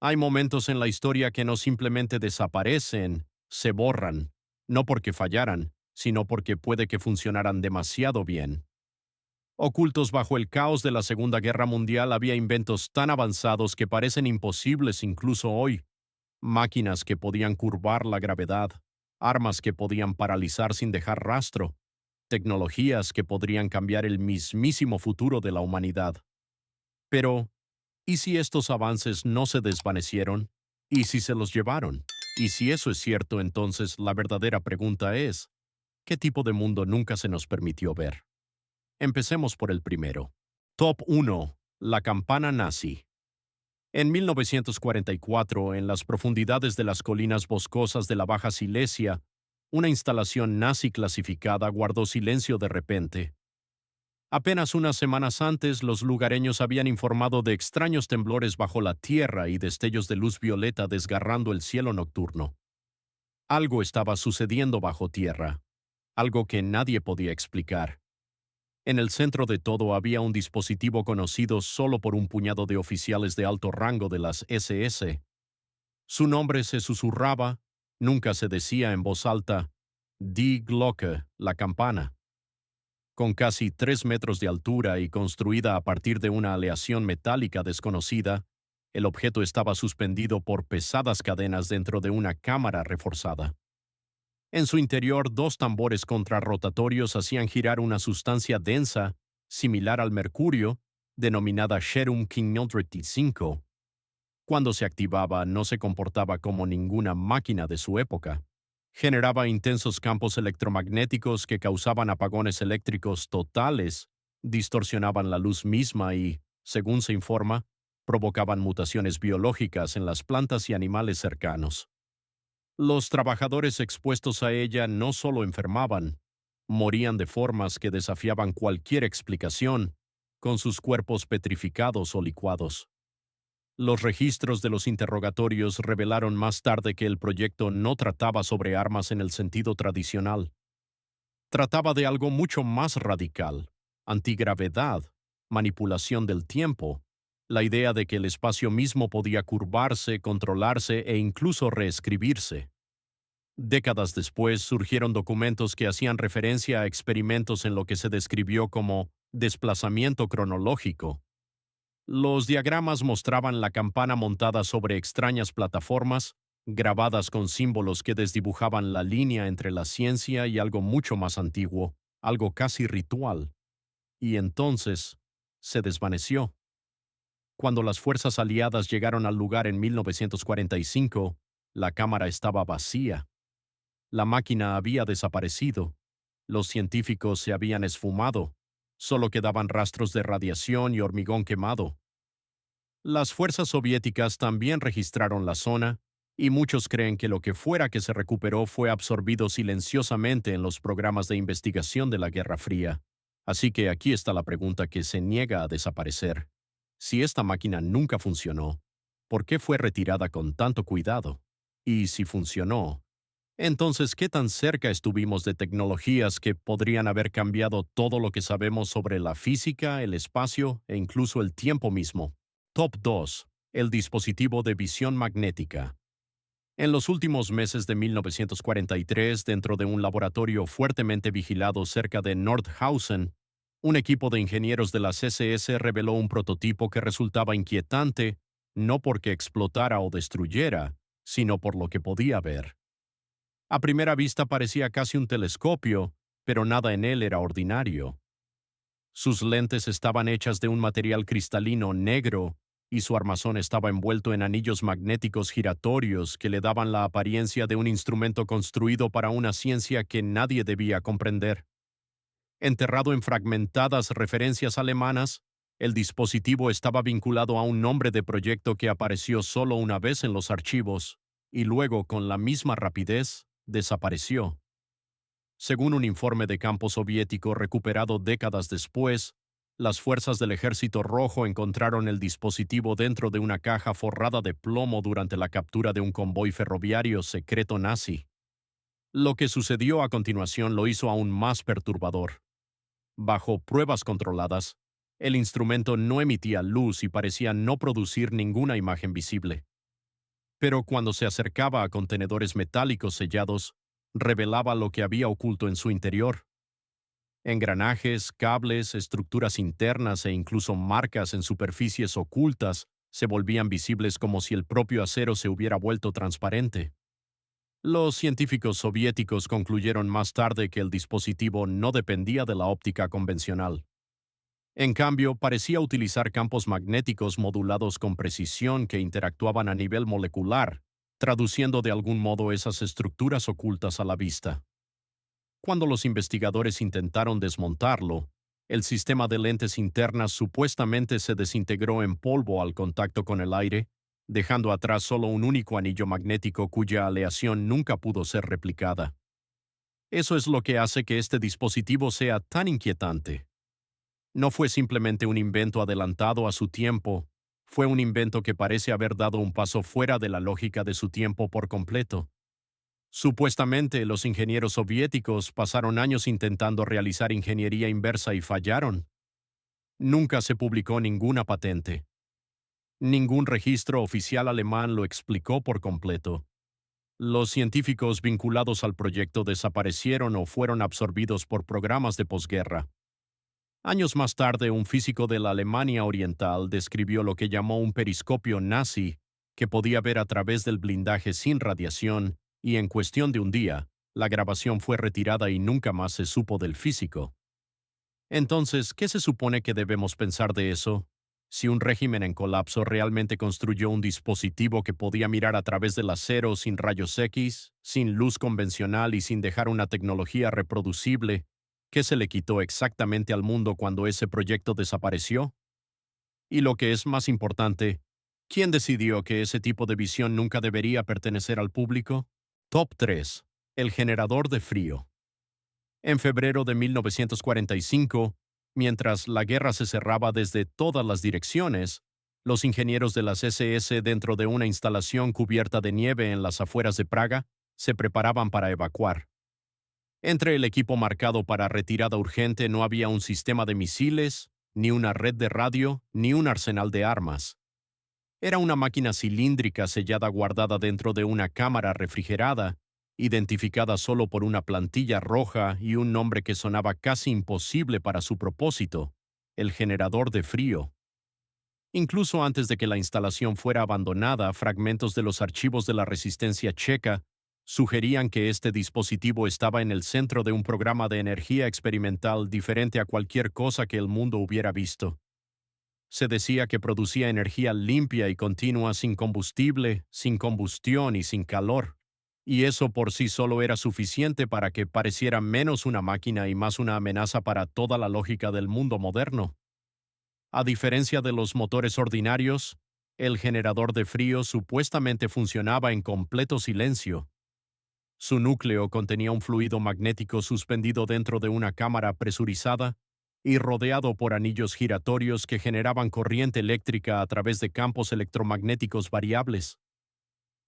Hay momentos en la historia que no simplemente desaparecen, se borran, no porque fallaran, sino porque puede que funcionaran demasiado bien. Ocultos bajo el caos de la Segunda Guerra Mundial había inventos tan avanzados que parecen imposibles incluso hoy. Máquinas que podían curvar la gravedad, armas que podían paralizar sin dejar rastro, tecnologías que podrían cambiar el mismísimo futuro de la humanidad. Pero, ¿y si estos avances no se desvanecieron? ¿Y si se los llevaron? Y si eso es cierto, entonces la verdadera pregunta es, ¿qué tipo de mundo nunca se nos permitió ver? Empecemos por el primero. Top 1. La campana nazi. En 1944, en las profundidades de las colinas boscosas de la Baja Silesia, una instalación nazi clasificada guardó silencio de repente. Apenas unas semanas antes, los lugareños habían informado de extraños temblores bajo la tierra y destellos de luz violeta desgarrando el cielo nocturno. Algo estaba sucediendo bajo tierra, algo que nadie podía explicar. En el centro de todo había un dispositivo conocido solo por un puñado de oficiales de alto rango de las SS. Su nombre se susurraba, nunca se decía en voz alta, Die Glocke, la campana. Con casi 3 metros de altura y construida a partir de una aleación metálica desconocida, el objeto estaba suspendido por pesadas cadenas dentro de una cámara reforzada. En su interior, 2 tambores contrarrotatorios hacían girar una sustancia densa, similar al mercurio, denominada Cerium 535. Cuando se activaba, no se comportaba como ninguna máquina de su época. Generaba intensos campos electromagnéticos que causaban apagones eléctricos totales, distorsionaban la luz misma y, según se informa, provocaban mutaciones biológicas en las plantas y animales cercanos. Los trabajadores expuestos a ella no solo enfermaban, morían de formas que desafiaban cualquier explicación, con sus cuerpos petrificados o licuados. Los registros de los interrogatorios revelaron más tarde que el proyecto no trataba sobre armas en el sentido tradicional. Trataba de algo mucho más radical: antigravedad, manipulación del tiempo, la idea de que el espacio mismo podía curvarse, controlarse e incluso reescribirse. Décadas después surgieron documentos que hacían referencia a experimentos en lo que se describió como desplazamiento cronológico. Los diagramas mostraban la campana montada sobre extrañas plataformas, grabadas con símbolos que desdibujaban la línea entre la ciencia y algo mucho más antiguo, algo casi ritual. Y entonces, se desvaneció. Cuando las fuerzas aliadas llegaron al lugar en 1945, la cámara estaba vacía. La máquina había desaparecido. Los científicos se habían esfumado. Solo quedaban rastros de radiación y hormigón quemado. Las fuerzas soviéticas también registraron la zona, y muchos creen que lo que fuera que se recuperó fue absorbido silenciosamente en los programas de investigación de la Guerra Fría. Así que aquí está la pregunta que se niega a desaparecer. Si esta máquina nunca funcionó, ¿por qué fue retirada con tanto cuidado? Y si funcionó, entonces, ¿qué tan cerca estuvimos de tecnologías que podrían haber cambiado todo lo que sabemos sobre la física, el espacio e incluso el tiempo mismo? Top 2. El dispositivo de visión magnética. En los últimos meses de 1943, dentro de un laboratorio fuertemente vigilado cerca de Nordhausen, un equipo de ingenieros de las SS reveló un prototipo que resultaba inquietante, no porque explotara o destruyera, sino por lo que podía ver. A primera vista parecía casi un telescopio, pero nada en él era ordinario. Sus lentes estaban hechas de un material cristalino negro y su armazón estaba envuelto en anillos magnéticos giratorios que le daban la apariencia de un instrumento construido para una ciencia que nadie debía comprender. Enterrado en fragmentadas referencias alemanas, el dispositivo estaba vinculado a un nombre de proyecto que apareció solo una vez en los archivos, y luego, con la misma rapidez, desapareció. Según un informe de campo soviético recuperado décadas después, las fuerzas del Ejército Rojo encontraron el dispositivo dentro de una caja forrada de plomo durante la captura de un convoy ferroviario secreto nazi. Lo que sucedió a continuación lo hizo aún más perturbador. Bajo pruebas controladas, el instrumento no emitía luz y parecía no producir ninguna imagen visible. pero cuando se acercaba a contenedores metálicos sellados, revelaba lo que había oculto en su interior. Engranajes, cables, estructuras internas e incluso marcas en superficies ocultas se volvían visibles como si el propio acero se hubiera vuelto transparente. Los científicos soviéticos concluyeron más tarde que el dispositivo no dependía de la óptica convencional. En cambio, parecía utilizar campos magnéticos modulados con precisión que interactuaban a nivel molecular, traduciendo de algún modo esas estructuras ocultas a la vista. Cuando los investigadores intentaron desmontarlo, el sistema de lentes internas supuestamente se desintegró en polvo al contacto con el aire, dejando atrás solo un único anillo magnético cuya aleación nunca pudo ser replicada. Eso es lo que hace que este dispositivo sea tan inquietante. No fue simplemente un invento adelantado a su tiempo, fue un invento que parece haber dado un paso fuera de la lógica de su tiempo por completo. Supuestamente, los ingenieros soviéticos pasaron años intentando realizar ingeniería inversa y fallaron. Nunca se publicó ninguna patente. Ningún registro oficial alemán lo explicó por completo. Los científicos vinculados al proyecto desaparecieron o fueron absorbidos por programas de posguerra. Años más tarde, un físico de la Alemania Oriental describió lo que llamó un periscopio nazi, que podía ver a través del blindaje sin radiación, y en cuestión de un día, la grabación fue retirada y nunca más se supo del físico. Entonces, ¿qué se supone que debemos pensar de eso? Si un régimen en colapso realmente construyó un dispositivo que podía mirar a través del acero sin rayos X, sin luz convencional y sin dejar una tecnología reproducible, ¿qué se le quitó exactamente al mundo cuando ese proyecto desapareció? Y lo que es más importante, ¿quién decidió que ese tipo de visión nunca debería pertenecer al público? Top 3. El generador de frío. En febrero de 1945, mientras la guerra se cerraba desde todas las direcciones, los ingenieros de las SS dentro de una instalación cubierta de nieve en las afueras de Praga se preparaban para evacuar. Entre el equipo marcado para retirada urgente no había un sistema de misiles, ni una red de radio, ni un arsenal de armas. Era una máquina cilíndrica sellada guardada dentro de una cámara refrigerada, identificada solo por una plantilla roja y un nombre que sonaba casi imposible para su propósito: el generador de frío. Incluso antes de que la instalación fuera abandonada, fragmentos de los archivos de la resistencia checa sugerían que este dispositivo estaba en el centro de un programa de energía experimental diferente a cualquier cosa que el mundo hubiera visto. Se decía que producía energía limpia y continua sin combustible, sin combustión y sin calor. Y eso por sí solo era suficiente para que pareciera menos una máquina y más una amenaza para toda la lógica del mundo moderno. A diferencia de los motores ordinarios, el generador de frío supuestamente funcionaba en completo silencio. Su núcleo contenía un fluido magnético suspendido dentro de una cámara presurizada y rodeado por anillos giratorios que generaban corriente eléctrica a través de campos electromagnéticos variables.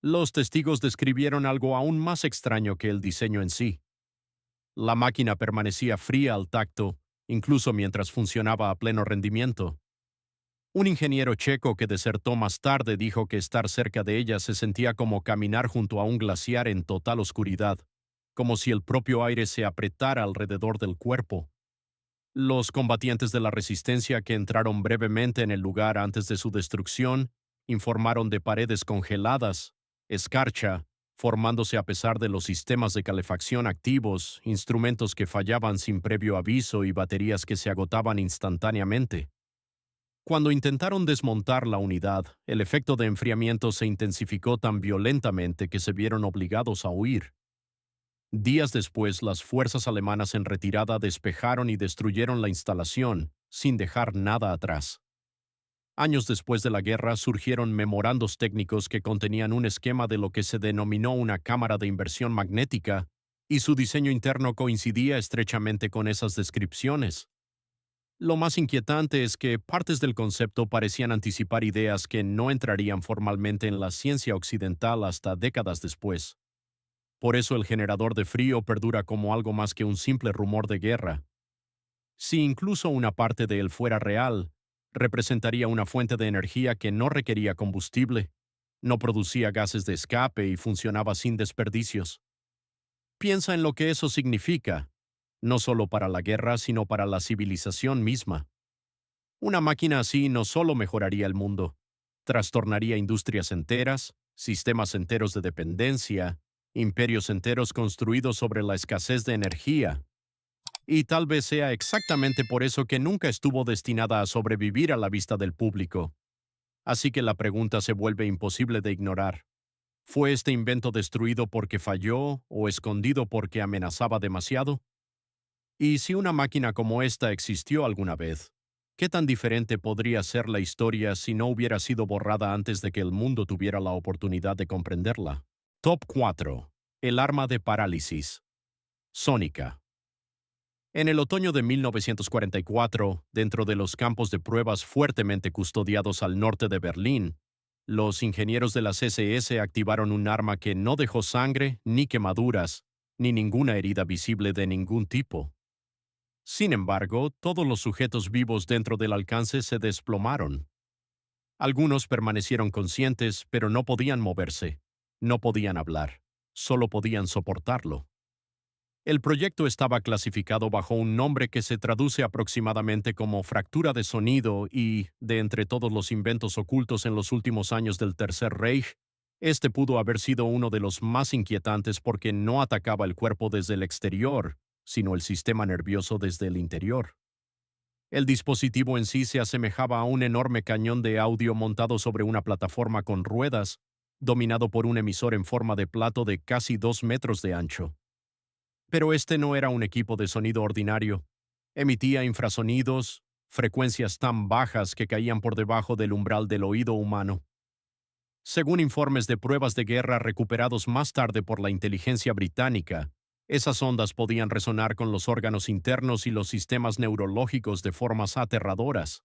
Los testigos describieron algo aún más extraño que el diseño en sí. La máquina permanecía fría al tacto, incluso mientras funcionaba a pleno rendimiento. Un ingeniero checo que desertó más tarde dijo que estar cerca de ella se sentía como caminar junto a un glaciar en total oscuridad, como si el propio aire se apretara alrededor del cuerpo. Los combatientes de la resistencia que entraron brevemente en el lugar antes de su destrucción informaron de paredes congeladas, escarcha, formándose a pesar de los sistemas de calefacción activos, instrumentos que fallaban sin previo aviso y baterías que se agotaban instantáneamente. Cuando intentaron desmontar la unidad, el efecto de enfriamiento se intensificó tan violentamente que se vieron obligados a huir. Días después, las fuerzas alemanas en retirada despejaron y destruyeron la instalación, sin dejar nada atrás. Años después de la guerra surgieron memorandos técnicos que contenían un esquema de lo que se denominó una cámara de inversión magnética, y su diseño interno coincidía estrechamente con esas descripciones. Lo más inquietante es que partes del concepto parecían anticipar ideas que no entrarían formalmente en la ciencia occidental hasta décadas después. Por eso el generador de frío perdura como algo más que un simple rumor de guerra. Si incluso una parte de él fuera real, representaría una fuente de energía que no requería combustible, No producía gases de escape y funcionaba sin desperdicios. Piensa en lo que eso significa, no solo para la guerra, sino para la civilización misma. Una máquina así no solo mejoraría el mundo, trastornaría industrias enteras, sistemas enteros de dependencia, imperios enteros construidos sobre la escasez de energía. Y tal vez sea exactamente por eso que nunca estuvo destinada a sobrevivir a la vista del público. Así que la pregunta se vuelve imposible de ignorar. ¿Fue este invento destruido porque falló o escondido porque amenazaba demasiado? Y si una máquina como esta existió alguna vez, ¿qué tan diferente podría ser la historia si no hubiera sido borrada antes de que el mundo tuviera la oportunidad de comprenderla? Top 4. El arma de parálisis. Sónica. En el otoño de 1944, dentro de los campos de pruebas fuertemente custodiados al norte de Berlín, los ingenieros de las SS activaron un arma que no dejó sangre, ni quemaduras, ni ninguna herida visible de ningún tipo. Sin embargo, todos los sujetos vivos dentro del alcance se desplomaron. Algunos permanecieron conscientes, pero no podían moverse, no podían hablar, solo podían soportarlo. El proyecto estaba clasificado bajo un nombre que se traduce aproximadamente como fractura de sonido y, de entre todos los inventos ocultos en los últimos años del Tercer Reich, este pudo haber sido uno de los más inquietantes porque no atacaba el cuerpo desde el exterior, sino el sistema nervioso desde el interior. El dispositivo en sí se asemejaba a un enorme cañón de audio montado sobre una plataforma con ruedas, dominado por un emisor en forma de plato de casi 2 metros de ancho. Pero este no era un equipo de sonido ordinario. Emitía infrasonidos, frecuencias tan bajas que caían por debajo del umbral del oído humano. Según informes de pruebas de guerra recuperados más tarde por la inteligencia británica, esas ondas podían resonar con los órganos internos y los sistemas neurológicos de formas aterradoras.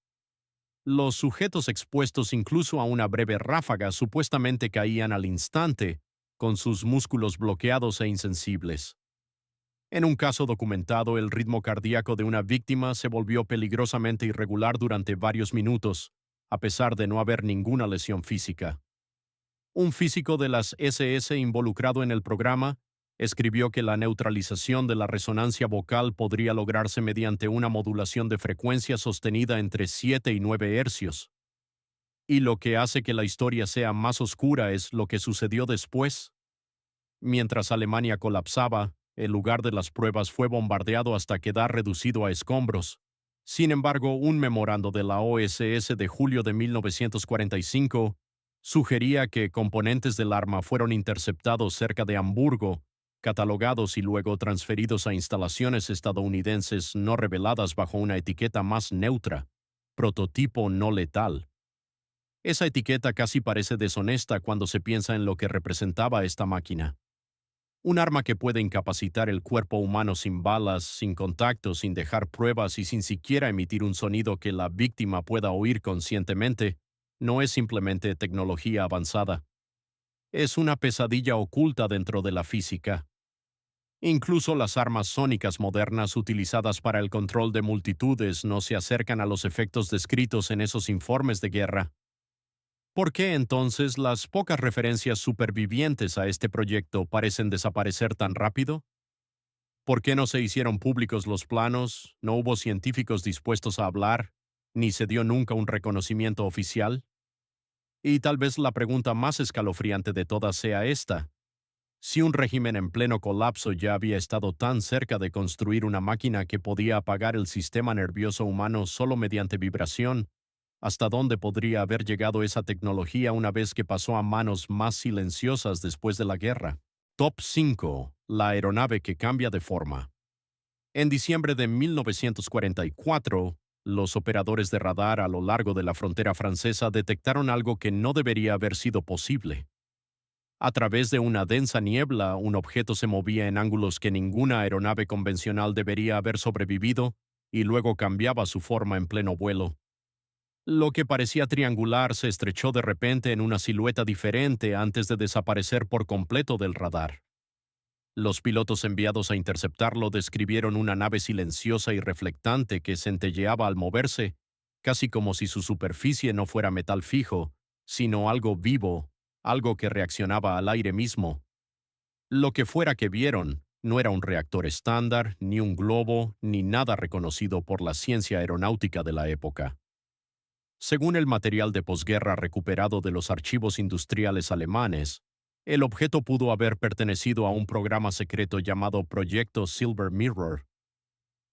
Los sujetos expuestos incluso a una breve ráfaga supuestamente caían al instante, con sus músculos bloqueados e insensibles. En un caso documentado, el ritmo cardíaco de una víctima se volvió peligrosamente irregular durante varios minutos, a pesar de no haber ninguna lesión física. Un físico de las SS involucrado en el programa escribió que la neutralización de la resonancia vocal podría lograrse mediante una modulación de frecuencia sostenida entre 7 y 9 hercios. Y lo que hace que la historia sea más oscura es lo que sucedió después. Mientras Alemania colapsaba, el lugar de las pruebas fue bombardeado hasta quedar reducido a escombros. Sin embargo, un memorando de la OSS de julio de 1945 sugería que componentes del arma fueron interceptados cerca de Hamburgo, catalogados y luego transferidos a instalaciones estadounidenses no reveladas bajo una etiqueta más neutra, prototipo no letal. Esa etiqueta casi parece deshonesta cuando se piensa en lo que representaba esta máquina. Un arma que puede incapacitar el cuerpo humano sin balas, sin contacto, sin dejar pruebas y sin siquiera emitir un sonido que la víctima pueda oír conscientemente, no es simplemente tecnología avanzada. Es una pesadilla oculta dentro de la física. Incluso las armas sónicas modernas utilizadas para el control de multitudes no se acercan a los efectos descritos en esos informes de guerra. ¿Por qué entonces las pocas referencias supervivientes a este proyecto parecen desaparecer tan rápido? ¿Por qué no se hicieron públicos los planos, no hubo científicos dispuestos a hablar, ni se dio nunca un reconocimiento oficial? Y tal vez la pregunta más escalofriante de todas sea esta. Si un régimen en pleno colapso ya había estado tan cerca de construir una máquina que podía apagar el sistema nervioso humano solo mediante vibración, ¿hasta dónde podría haber llegado esa tecnología una vez que pasó a manos más silenciosas después de la guerra? Top 5. La aeronave que cambia de forma. En diciembre de 1944, los operadores de radar a lo largo de la frontera francesa detectaron algo que no debería haber sido posible. A través de una densa niebla, un objeto se movía en ángulos que ninguna aeronave convencional debería haber sobrevivido y luego cambiaba su forma en pleno vuelo. Lo que parecía triangular se estrechó de repente en una silueta diferente antes de desaparecer por completo del radar. Los pilotos enviados a interceptarlo describieron una nave silenciosa y reflectante que centelleaba al moverse, casi como si su superficie no fuera metal fijo, sino algo vivo, algo que reaccionaba al aire mismo. Lo que fuera que vieron no era un reactor estándar, ni un globo, ni nada reconocido por la ciencia aeronáutica de la época. Según el material de posguerra recuperado de los archivos industriales alemanes, el objeto pudo haber pertenecido a un programa secreto llamado Proyecto Silver Mirror.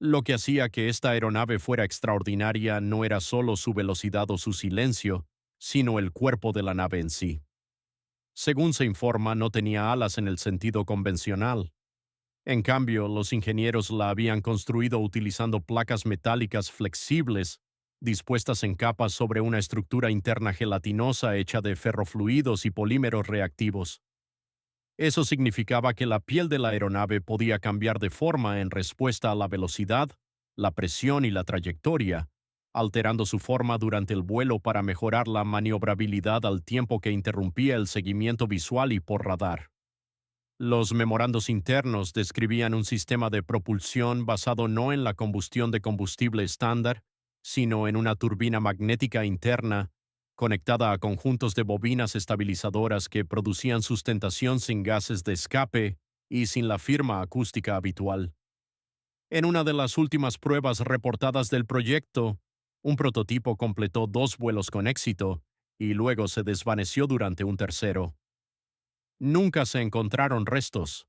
Lo que hacía que esta aeronave fuera extraordinaria no era solo su velocidad o su silencio, sino el cuerpo de la nave en sí. Según se informa, no tenía alas en el sentido convencional. En cambio, los ingenieros la habían construido utilizando placas metálicas flexibles, dispuestas en capas sobre una estructura interna gelatinosa hecha de ferrofluidos y polímeros reactivos. Eso significaba que la piel de la aeronave podía cambiar de forma en respuesta a la velocidad, la presión y la trayectoria, alterando su forma durante el vuelo para mejorar la maniobrabilidad al tiempo que interrumpía el seguimiento visual y por radar. Los memorandos internos describían un sistema de propulsión basado no en la combustión de combustible estándar, sino en una turbina magnética interna conectada a conjuntos de bobinas estabilizadoras que producían sustentación sin gases de escape y sin la firma acústica habitual. En una de las últimas pruebas reportadas del proyecto, un prototipo completó 2 vuelos con éxito y luego se desvaneció durante un tercero. Nunca se encontraron restos.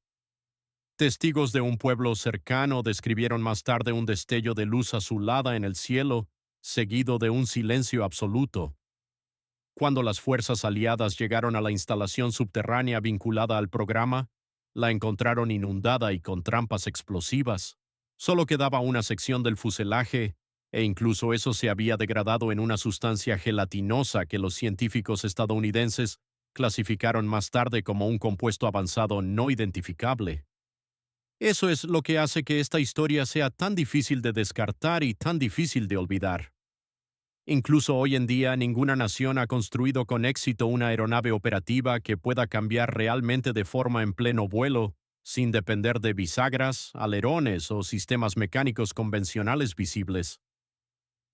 Testigos de un pueblo cercano describieron más tarde un destello de luz azulada en el cielo, seguido de un silencio absoluto. Cuando las fuerzas aliadas llegaron a la instalación subterránea vinculada al programa, la encontraron inundada y con trampas explosivas. Solo quedaba una sección del fuselaje, e incluso eso se había degradado en una sustancia gelatinosa que los científicos estadounidenses clasificaron más tarde como un compuesto avanzado no identificable. Eso es lo que hace que esta historia sea tan difícil de descartar y tan difícil de olvidar. Incluso hoy en día, ninguna nación ha construido con éxito una aeronave operativa que pueda cambiar realmente de forma en pleno vuelo, sin depender de bisagras, alerones o sistemas mecánicos convencionales visibles.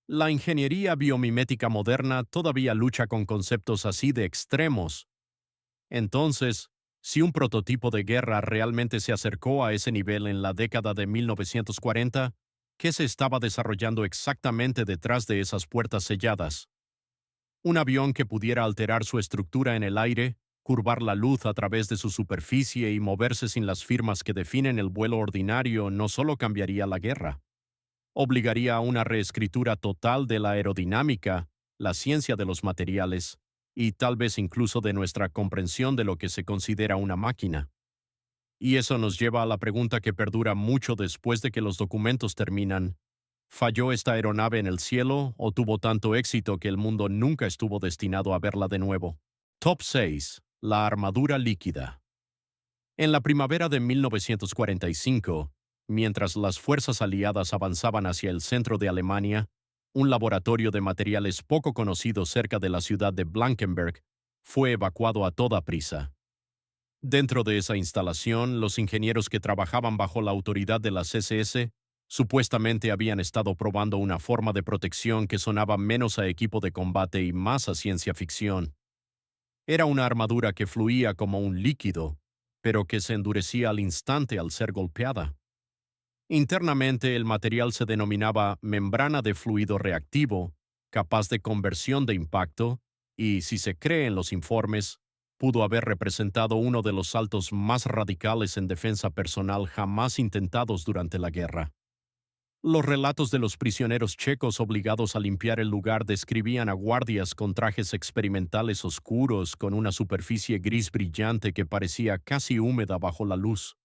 La ingeniería biomimética moderna todavía lucha con conceptos así de extremos. Entonces, si un prototipo de guerra realmente se acercó a ese nivel en la década de 1940, ¿qué se estaba desarrollando exactamente detrás de esas puertas selladas? Un avión que pudiera alterar su estructura en el aire, curvar la luz a través de su superficie y moverse sin las firmas que definen el vuelo ordinario no solo cambiaría la guerra, obligaría a una reescritura total de la aerodinámica, la ciencia de los materiales, y tal vez incluso de nuestra comprensión de lo que se considera una máquina. Y eso nos lleva a la pregunta que perdura mucho después de que los documentos terminan. ¿Falló esta aeronave en el cielo o tuvo tanto éxito que el mundo nunca estuvo destinado a verla de nuevo? Top 6. La armadura líquida. En la primavera de 1945, mientras las fuerzas aliadas avanzaban hacia el centro de Alemania, un laboratorio de materiales poco conocido cerca de la ciudad de Blankenberg fue evacuado a toda prisa. Dentro de esa instalación, los ingenieros que trabajaban bajo la autoridad de las SS supuestamente habían estado probando una forma de protección que sonaba menos a equipo de combate y más a ciencia ficción. Era una armadura que fluía como un líquido, pero que se endurecía al instante al ser golpeada. Internamente, el material se denominaba membrana de fluido reactivo, capaz de conversión de impacto, y, si se cree en los informes, pudo haber representado uno de los saltos más radicales en defensa personal jamás intentados durante la guerra. Los relatos de los prisioneros checos obligados a limpiar el lugar describían a guardias con trajes experimentales oscuros con una superficie gris brillante que parecía casi húmeda bajo la luz.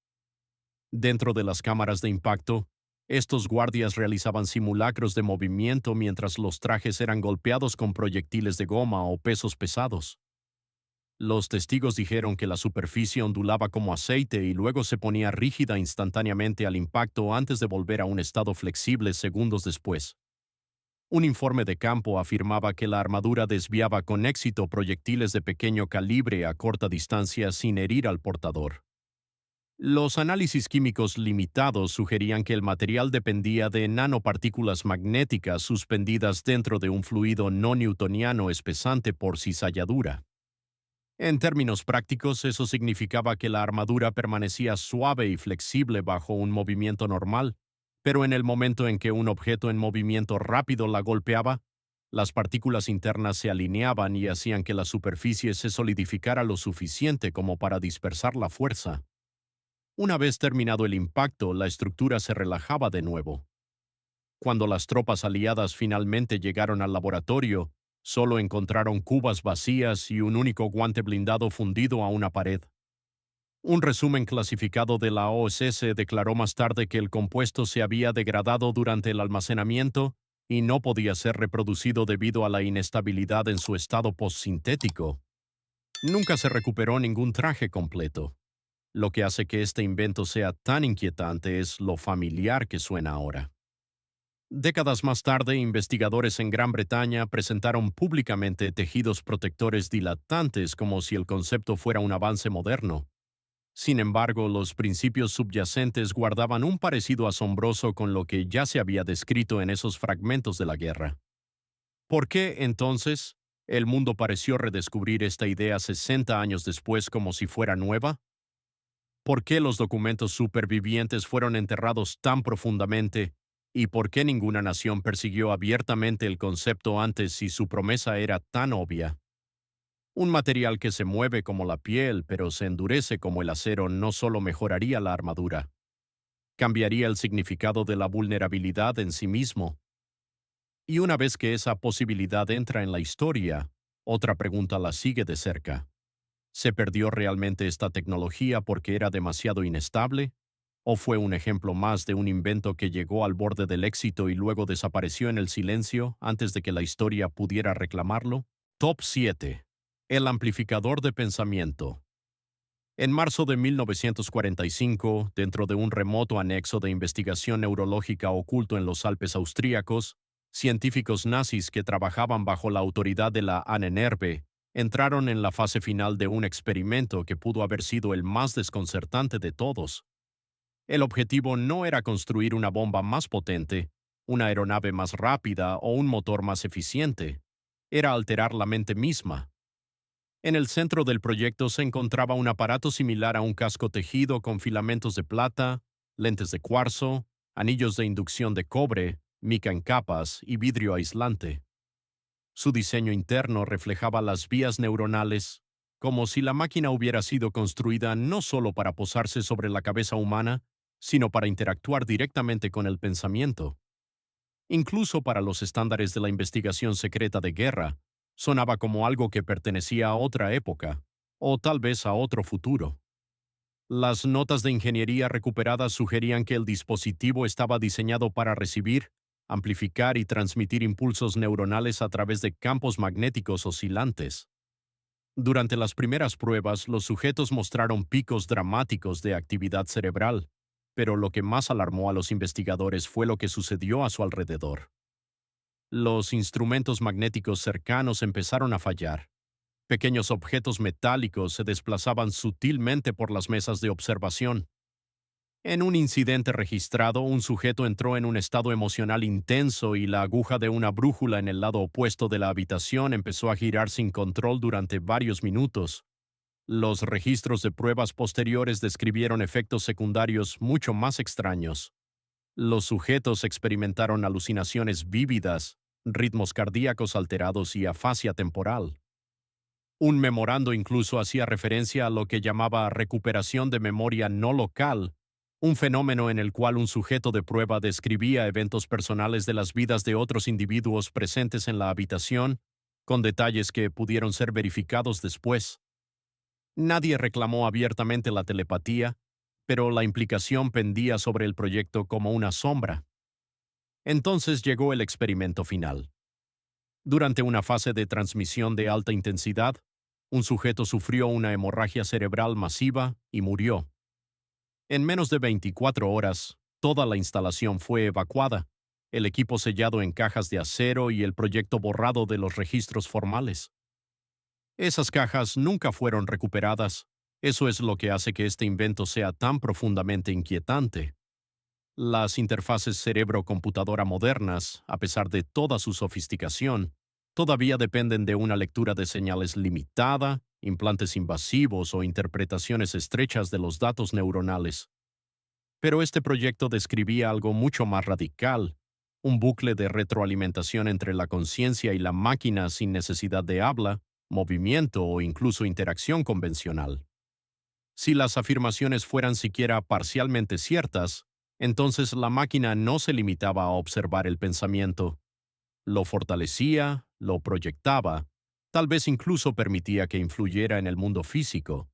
Dentro de las cámaras de impacto, estos guardias realizaban simulacros de movimiento mientras los trajes eran golpeados con proyectiles de goma o pesos pesados. Los testigos dijeron que la superficie ondulaba como aceite y luego se ponía rígida instantáneamente al impacto antes de volver a un estado flexible segundos después. Un informe de campo afirmaba que la armadura desviaba con éxito proyectiles de pequeño calibre a corta distancia sin herir al portador. Los análisis químicos limitados sugerían que el material dependía de nanopartículas magnéticas suspendidas dentro de un fluido no newtoniano espesante por cizalladura. En términos prácticos, eso significaba que la armadura permanecía suave y flexible bajo un movimiento normal, pero en el momento en que un objeto en movimiento rápido la golpeaba, las partículas internas se alineaban y hacían que la superficie se solidificara lo suficiente como para dispersar la fuerza. Una vez terminado el impacto, la estructura se relajaba de nuevo. Cuando las tropas aliadas finalmente llegaron al laboratorio, solo encontraron cubas vacías y un único guante blindado fundido a una pared. Un resumen clasificado de la OSS declaró más tarde que el compuesto se había degradado durante el almacenamiento y no podía ser reproducido debido a la inestabilidad en su estado postsintético. Nunca se recuperó ningún traje completo. Lo que hace que este invento sea tan inquietante es lo familiar que suena ahora. Décadas más tarde, investigadores en Gran Bretaña presentaron públicamente tejidos protectores dilatantes como si el concepto fuera un avance moderno. Sin embargo, los principios subyacentes guardaban un parecido asombroso con lo que ya se había descrito en esos fragmentos de la guerra. ¿Por qué, entonces, el mundo pareció redescubrir esta idea 60 años después como si fuera nueva? ¿Por qué los documentos supervivientes fueron enterrados tan profundamente? ¿Y por qué ninguna nación persiguió abiertamente el concepto antes si su promesa era tan obvia? Un material que se mueve como la piel, pero se endurece como el acero, no solo mejoraría la armadura, cambiaría el significado de la vulnerabilidad en sí mismo. Y una vez que esa posibilidad entra en la historia, otra pregunta la sigue de cerca. ¿Se perdió realmente esta tecnología porque era demasiado inestable? ¿O fue un ejemplo más de un invento que llegó al borde del éxito y luego desapareció en el silencio antes de que la historia pudiera reclamarlo? Top 7. El amplificador de pensamiento. En marzo de 1945, dentro de un remoto anexo de investigación neurológica oculto en los Alpes austríacos, científicos nazis que trabajaban bajo la autoridad de la Ahnenerbe entraron en la fase final de un experimento que pudo haber sido el más desconcertante de todos. El objetivo no era construir una bomba más potente, una aeronave más rápida o un motor más eficiente. Era alterar la mente misma. En el centro del proyecto se encontraba un aparato similar a un casco tejido con filamentos de plata, lentes de cuarzo, anillos de inducción de cobre, mica en capas y vidrio aislante. Su diseño interno reflejaba las vías neuronales, como si la máquina hubiera sido construida no solo para posarse sobre la cabeza humana, sino para interactuar directamente con el pensamiento. Incluso para los estándares de la investigación secreta de guerra, sonaba como algo que pertenecía a otra época, o tal vez a otro futuro. Las notas de ingeniería recuperadas sugerían que el dispositivo estaba diseñado para recibir, amplificar y transmitir impulsos neuronales a través de campos magnéticos oscilantes. Durante las primeras pruebas, los sujetos mostraron picos dramáticos de actividad cerebral, pero lo que más alarmó a los investigadores fue lo que sucedió a su alrededor. Los instrumentos magnéticos cercanos empezaron a fallar. Pequeños objetos metálicos se desplazaban sutilmente por las mesas de observación. En un incidente registrado, un sujeto entró en un estado emocional intenso y la aguja de una brújula en el lado opuesto de la habitación empezó a girar sin control durante varios minutos. Los registros de pruebas posteriores describieron efectos secundarios mucho más extraños. Los sujetos experimentaron alucinaciones vívidas, ritmos cardíacos alterados y afasia temporal. Un memorando incluso hacía referencia a lo que llamaba recuperación de memoria no local, un fenómeno en el cual un sujeto de prueba describía eventos personales de las vidas de otros individuos presentes en la habitación, con detalles que pudieron ser verificados después. Nadie reclamó abiertamente la telepatía, pero la implicación pendía sobre el proyecto como una sombra. Entonces llegó el experimento final. Durante una fase de transmisión de alta intensidad, un sujeto sufrió una hemorragia cerebral masiva y murió. En menos de 24 horas, toda la instalación fue evacuada, el equipo sellado en cajas de acero y el proyecto borrado de los registros formales. Esas cajas nunca fueron recuperadas. Eso es lo que hace que este invento sea tan profundamente inquietante. Las interfaces cerebro-computadora modernas, a pesar de toda su sofisticación, todavía dependen de una lectura de señales limitada, implantes invasivos o interpretaciones estrechas de los datos neuronales. Pero este proyecto describía algo mucho más radical, un bucle de retroalimentación entre la conciencia y la máquina sin necesidad de habla, movimiento o incluso interacción convencional. Si las afirmaciones fueran siquiera parcialmente ciertas, entonces la máquina no se limitaba a observar el pensamiento, lo fortalecía, lo proyectaba, tal vez incluso permitía que influyera en el mundo físico.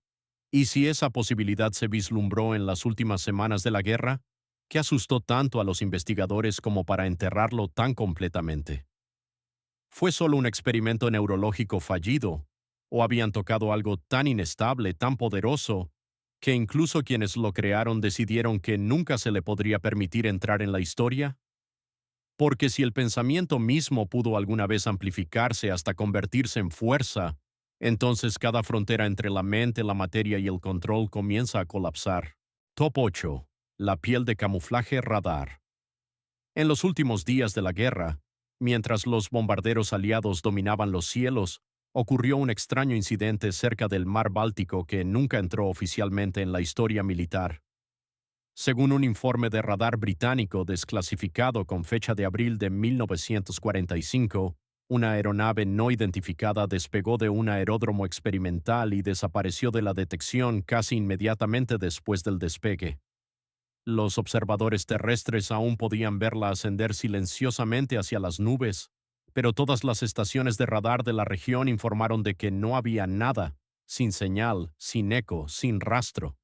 Y si esa posibilidad se vislumbró en las últimas semanas de la guerra, ¿qué asustó tanto a los investigadores como para enterrarlo tan completamente? ¿Fue solo un experimento neurológico fallido? ¿O habían tocado algo tan inestable, tan poderoso, que incluso quienes lo crearon decidieron que nunca se le podría permitir entrar en la historia? Porque si el pensamiento mismo pudo alguna vez amplificarse hasta convertirse en fuerza, entonces cada frontera entre la mente, la materia y el control comienza a colapsar. Top 8. La piel de camuflaje radar. En los últimos días de la guerra, mientras los bombarderos aliados dominaban los cielos, ocurrió un extraño incidente cerca del mar Báltico que nunca entró oficialmente en la historia militar. Según un informe de radar británico desclasificado con fecha de abril de 1945, una aeronave no identificada despegó de un aeródromo experimental y desapareció de la detección casi inmediatamente después del despegue. Los observadores terrestres aún podían verla ascender silenciosamente hacia las nubes, pero todas las estaciones de radar de la región informaron de que no había nada, sin señal, sin eco, sin rastro.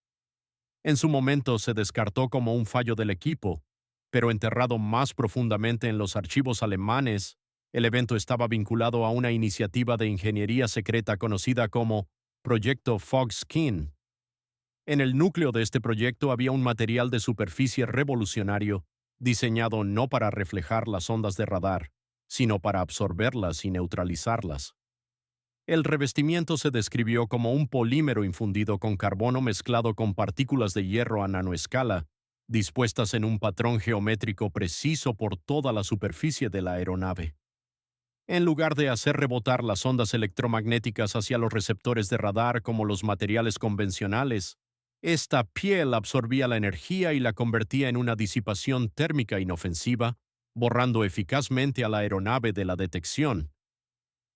En su momento se descartó como un fallo del equipo, pero enterrado más profundamente en los archivos alemanes, el evento estaba vinculado a una iniciativa de ingeniería secreta conocida como Proyecto Fox-Skin. En el núcleo de este proyecto había un material de superficie revolucionario, diseñado no para reflejar las ondas de radar, sino para absorberlas y neutralizarlas. El revestimiento se describió como un polímero infundido con carbono mezclado con partículas de hierro a nanoescala, dispuestas en un patrón geométrico preciso por toda la superficie de la aeronave. En lugar de hacer rebotar las ondas electromagnéticas hacia los receptores de radar como los materiales convencionales, esta piel absorbía la energía y la convertía en una disipación térmica inofensiva, borrando eficazmente a la aeronave de la detección.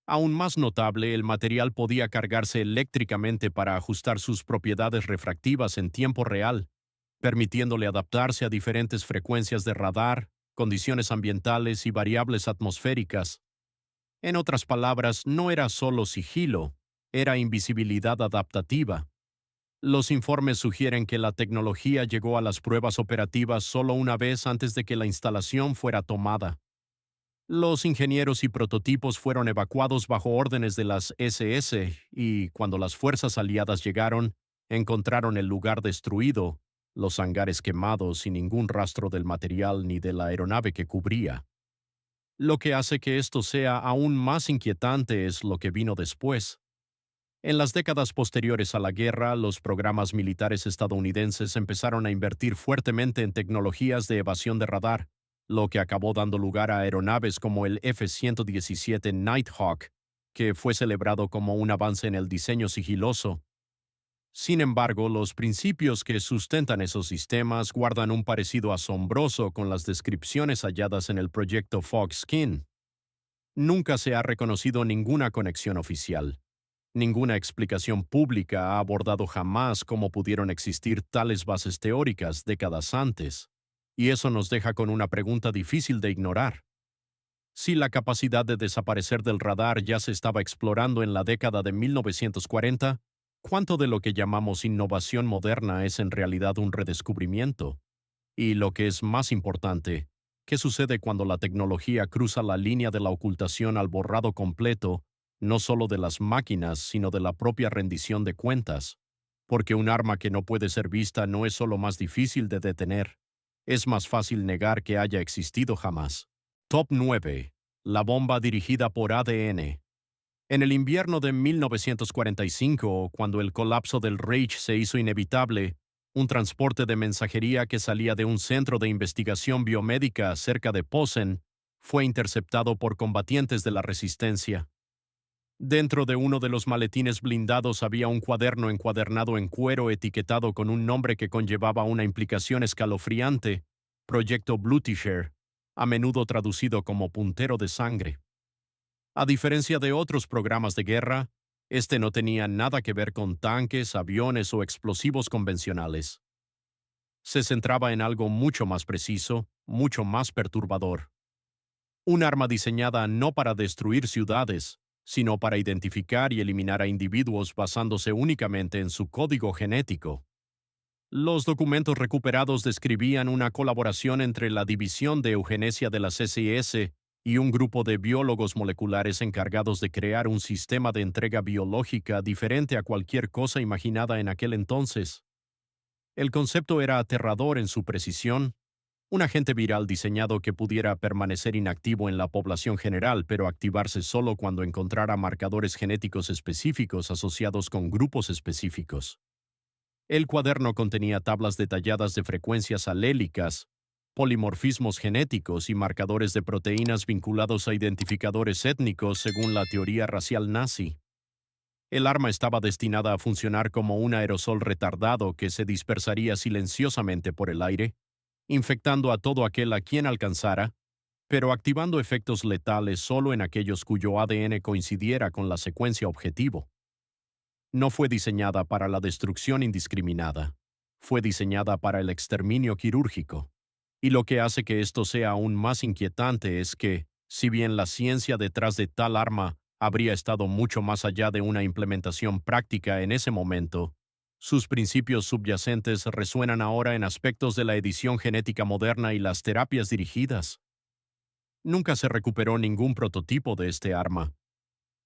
Aún más notable, el material podía cargarse eléctricamente para ajustar sus propiedades refractivas en tiempo real, permitiéndole adaptarse a diferentes frecuencias de radar, condiciones ambientales y variables atmosféricas. En otras palabras, no era solo sigilo, era invisibilidad adaptativa. Los informes sugieren que la tecnología llegó a las pruebas operativas solo una vez antes de que la instalación fuera tomada. Los ingenieros y prototipos fueron evacuados bajo órdenes de las SS y, cuando las fuerzas aliadas llegaron, encontraron el lugar destruido, los hangares quemados y ningún rastro del material ni de la aeronave que cubría. Lo que hace que esto sea aún más inquietante es lo que vino después. En las décadas posteriores a la guerra, los programas militares estadounidenses empezaron a invertir fuertemente en tecnologías de evasión de radar, lo que acabó dando lugar a aeronaves como el F-117 Nighthawk, que fue celebrado como un avance en el diseño sigiloso. Sin embargo, los principios que sustentan esos sistemas guardan un parecido asombroso con las descripciones halladas en el proyecto Fox-Skin. Nunca se ha reconocido ninguna conexión oficial. Ninguna explicación pública ha abordado jamás cómo pudieron existir tales bases teóricas décadas antes, y eso nos deja con una pregunta difícil de ignorar. Si la capacidad de desaparecer del radar ya se estaba explorando en la década de 1940, ¿cuánto de lo que llamamos innovación moderna es en realidad un redescubrimiento? Y lo que es más importante, ¿qué sucede cuando la tecnología cruza la línea de la ocultación al borrado completo, no solo de las máquinas, sino de la propia rendición de cuentas? Porque un arma que no puede ser vista no es solo más difícil de detener, es más fácil negar que haya existido jamás. Top 9. La bomba dirigida por ADN. En el invierno de 1945, cuando el colapso del Reich se hizo inevitable, un transporte de mensajería que salía de un centro de investigación biomédica cerca de Posen fue interceptado por combatientes de la resistencia. Dentro de uno de los maletines blindados había un cuaderno encuadernado en cuero etiquetado con un nombre que conllevaba una implicación escalofriante: Proyecto Blutisher, a menudo traducido como puntero de sangre. A diferencia de otros programas de guerra, este no tenía nada que ver con tanques, aviones o explosivos convencionales. Se centraba en algo mucho más preciso, mucho más perturbador. Un arma diseñada no para destruir ciudades, sino para identificar y eliminar a individuos basándose únicamente en su código genético. Los documentos recuperados describían una colaboración entre la División de Eugenesia de la CSIS y un grupo de biólogos moleculares encargados de crear un sistema de entrega biológica diferente a cualquier cosa imaginada en aquel entonces. El concepto era aterrador en su precisión: un agente viral diseñado que pudiera permanecer inactivo en la población general, pero activarse solo cuando encontrara marcadores genéticos específicos asociados con grupos específicos. El cuaderno contenía tablas detalladas de frecuencias alélicas, polimorfismos genéticos y marcadores de proteínas vinculados a identificadores étnicos según la teoría racial nazi. El arma estaba destinada a funcionar como un aerosol retardado que se dispersaría silenciosamente por el aire, infectando a todo aquel a quien alcanzara, pero activando efectos letales solo en aquellos cuyo ADN coincidiera con la secuencia objetivo. No fue diseñada para la destrucción indiscriminada, fue diseñada para el exterminio quirúrgico. Y lo que hace que esto sea aún más inquietante es que, si bien la ciencia detrás de tal arma habría estado mucho más allá de una implementación práctica en ese momento, sus principios subyacentes resuenan ahora en aspectos de la edición genética moderna y las terapias dirigidas. Nunca se recuperó ningún prototipo de este arma.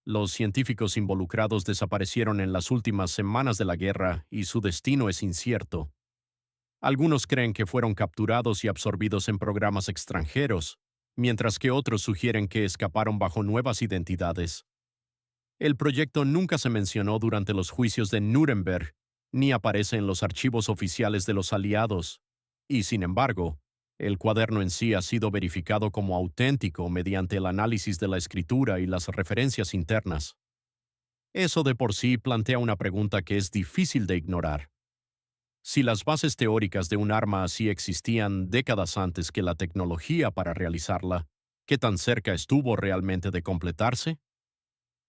Los científicos involucrados desaparecieron en las últimas semanas de la guerra y su destino es incierto. Algunos creen que fueron capturados y absorbidos en programas extranjeros, mientras que otros sugieren que escaparon bajo nuevas identidades. El proyecto nunca se mencionó durante los juicios de Nuremberg, ni aparece en los archivos oficiales de los aliados, y sin embargo, el cuaderno en sí ha sido verificado como auténtico mediante el análisis de la escritura y las referencias internas. Eso de por sí plantea una pregunta que es difícil de ignorar. Si las bases teóricas de un arma así existían décadas antes que la tecnología para realizarla, ¿qué tan cerca estuvo realmente de completarse?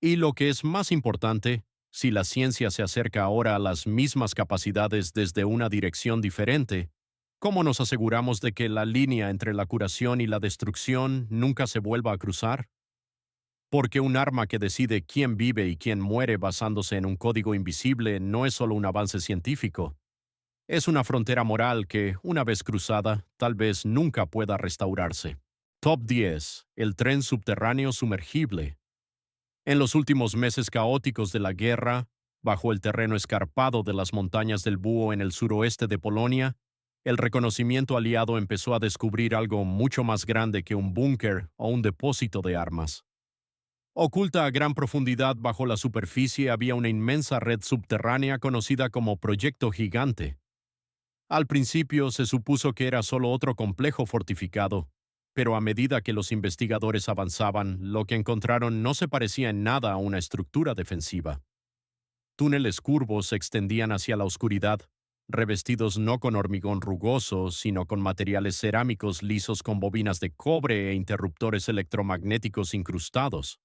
Y lo que es más importante, si la ciencia se acerca ahora a las mismas capacidades desde una dirección diferente, ¿cómo nos aseguramos de que la línea entre la curación y la destrucción nunca se vuelva a cruzar? Porque un arma que decide quién vive y quién muere basándose en un código invisible no es solo un avance científico. Es una frontera moral que, una vez cruzada, tal vez nunca pueda restaurarse. Top 10. El tren subterráneo sumergible. En los últimos meses caóticos de la guerra, bajo el terreno escarpado de las montañas del Búho en el suroeste de Polonia, el reconocimiento aliado empezó a descubrir algo mucho más grande que un búnker o un depósito de armas. Oculta a gran profundidad bajo la superficie había una inmensa red subterránea conocida como Proyecto Gigante. Al principio se supuso que era solo otro complejo fortificado, pero a medida que los investigadores avanzaban, lo que encontraron no se parecía en nada a una estructura defensiva. Túneles curvos se extendían hacia la oscuridad, revestidos no con hormigón rugoso, sino con materiales cerámicos lisos con bobinas de cobre e interruptores electromagnéticos incrustados.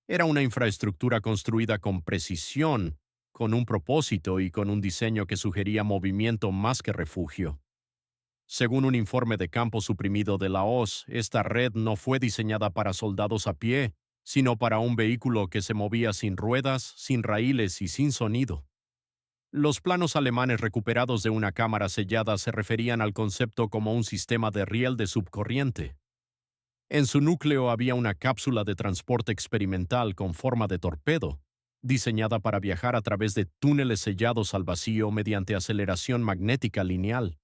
Era una infraestructura construida con precisión, con un propósito y con un diseño que sugería movimiento más que refugio. Según un informe de campo suprimido de la OSS, esta red no fue diseñada para soldados a pie, sino para un vehículo que se movía sin ruedas, sin raíles y sin sonido. Los planos alemanes recuperados de una cámara sellada se referían al concepto como un sistema de riel de subcorriente. En su núcleo había una cápsula de transporte experimental con forma de torpedo, diseñada para viajar a través de túneles sellados al vacío mediante aceleración magnética lineal.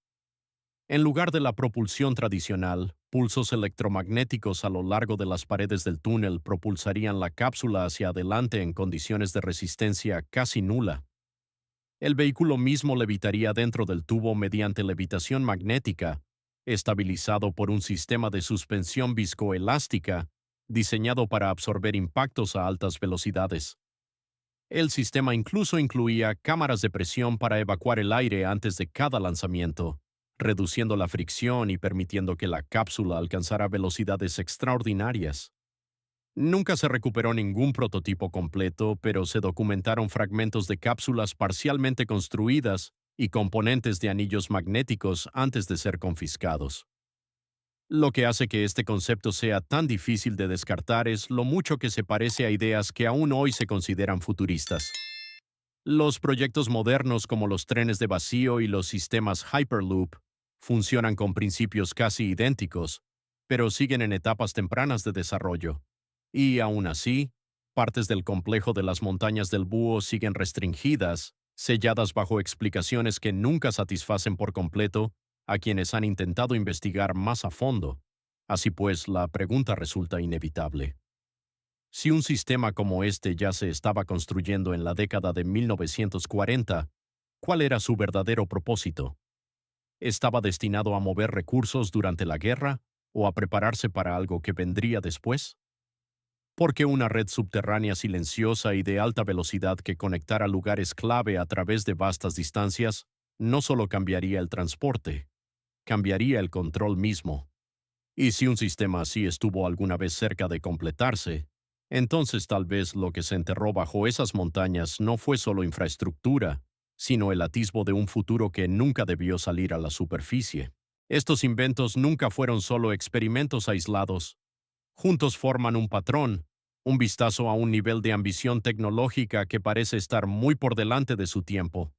En lugar de la propulsión tradicional, pulsos electromagnéticos a lo largo de las paredes del túnel propulsarían la cápsula hacia adelante en condiciones de resistencia casi nula. El vehículo mismo levitaría dentro del tubo mediante levitación magnética, estabilizado por un sistema de suspensión viscoelástica diseñado para absorber impactos a altas velocidades. El sistema incluso incluía cámaras de presión para evacuar el aire antes de cada lanzamiento, reduciendo la fricción y permitiendo que la cápsula alcanzara velocidades extraordinarias. Nunca se recuperó ningún prototipo completo, pero se documentaron fragmentos de cápsulas parcialmente construidas y componentes de anillos magnéticos antes de ser confiscados. Lo que hace que este concepto sea tan difícil de descartar es lo mucho que se parece a ideas que aún hoy se consideran futuristas. Los proyectos modernos como los trenes de vacío y los sistemas Hyperloop funcionan con principios casi idénticos, pero siguen en etapas tempranas de desarrollo. Y aún así, partes del complejo de las montañas del Búho siguen restringidas, selladas bajo explicaciones que nunca satisfacen por completo a quienes han intentado investigar más a fondo. Así pues, la pregunta resulta inevitable. Si un sistema como este ya se estaba construyendo en la década de 1940, ¿cuál era su verdadero propósito? ¿Estaba destinado a mover recursos durante la guerra o a prepararse para algo que vendría después? Porque una red subterránea silenciosa y de alta velocidad que conectara lugares clave a través de vastas distancias no solo cambiaría el transporte, cambiaría el control mismo. Y si un sistema así estuvo alguna vez cerca de completarse, entonces tal vez lo que se enterró bajo esas montañas no fue solo infraestructura, sino el atisbo de un futuro que nunca debió salir a la superficie. Estos inventos nunca fueron solo experimentos aislados. Juntos forman un patrón, un vistazo a un nivel de ambición tecnológica que parece estar muy por delante de su tiempo.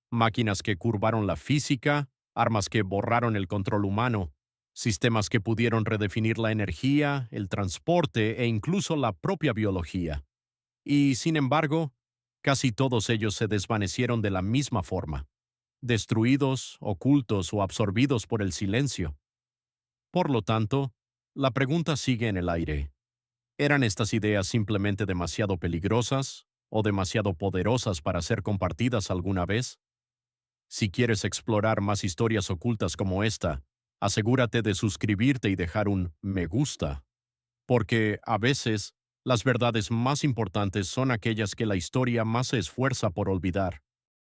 Máquinas que curvaron la física, armas que borraron el control humano, sistemas que pudieron redefinir la energía, el transporte e incluso la propia biología. Y, sin embargo, casi todos ellos se desvanecieron de la misma forma, destruidos, ocultos o absorbidos por el silencio. Por lo tanto, la pregunta sigue en el aire. ¿Eran estas ideas simplemente demasiado peligrosas o demasiado poderosas para ser compartidas alguna vez? Si quieres explorar más historias ocultas como esta, asegúrate de suscribirte y dejar un me gusta, porque a veces las verdades más importantes son aquellas que la historia más se esfuerza por olvidar.